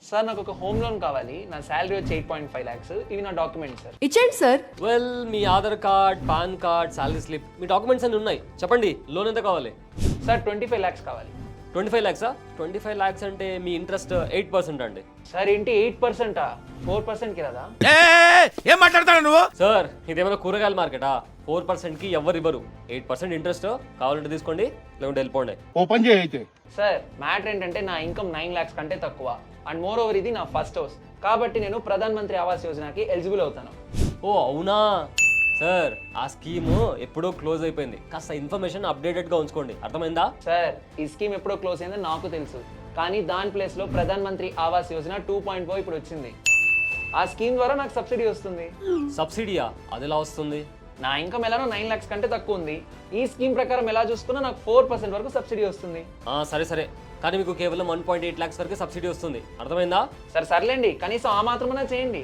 Sir నాకు ఒక home loan కావాలి. నా శాలరీ వచ్చి 8.5 lakhs. ఇవి నా డాక్యుమెంట్స్ సార్. ఇచ్చేయండి సార్. వెల్, మీ Aadhaar card, PAN card, salary slip, మీ డాక్యుమెంట్స్ అన్ని ఉన్నాయి. చెప్పండి, లోన్ ఎంత కావాలి? సార్ 25 lakhs కావాలి. 25 lakhs? 25 lakhs అంటే మీ ఇంట్రెస్ట్ 8% అండి. సార్ ఏంటి 8%? 4%కి రాదా? ఏం మాట్లాడతాడు నువ్వు? సార్, ఇదేమైనా కూరగాయల మార్కెటా? 4%కి ఎవరు ఇవ్వరు. 8% ఇంట్రెస్ట్. కావాలంటే తీసుకోండి, లేకుంటే వెళ్ళిపోండి. ఓ పని చేయి అయితే. సార్ మ్యాటర్ ఏంటంటే నా ఇన్కమ్ 9 lakhs కంటే తక్కువ. అండ్ మోర్ ఓవర్ ఇది నా ఫస్ట్ హౌస్ కాబట్టి నేను ప్రధాన్ మంత్రి ఆవాస్ యోజనకి ఎలిజిబుల్ అవుతాను. ఓ అవునా సార్, ఆ స్కీము ఎప్పుడో క్లోజ్ అయిపోయింది. కాస్త ఇన్ఫర్మేషన్ అప్డేటెడ్గా ఉంచుకోండి, అర్థమైందా? సార్ ఈ స్కీమ్ ఎప్పుడో క్లోజ్ అయిందో నాకు తెలుసు, కానీ దాని ప్లేస్లో ప్రధాన్ మంత్రి ఆవాస్ యోజన 2.0 ఇప్పుడు వచ్చింది. ఆ స్కీమ్ ద్వారా నాకు సబ్సిడీ వస్తుంది. సబ్సిడీయా? అది ఎలా వస్తుంది? నా ఇన్కమ్ ఎలానో 9 lakhs కంటే తక్కువ ఉంది. ఈ స్కీమ్ ప్రకారం ఎలా చూసుకున్నా నాకు 4% వరకు సబ్సిడీ వస్తుంది. సరే, కానీ మీకు కేవలం 1.8 lakhs వరకు సబ్సిడీ వస్తుంది, అర్థమైందా? సరే సర్లేండి, కనీసం ఆ మాత్రమైనా చేయండి.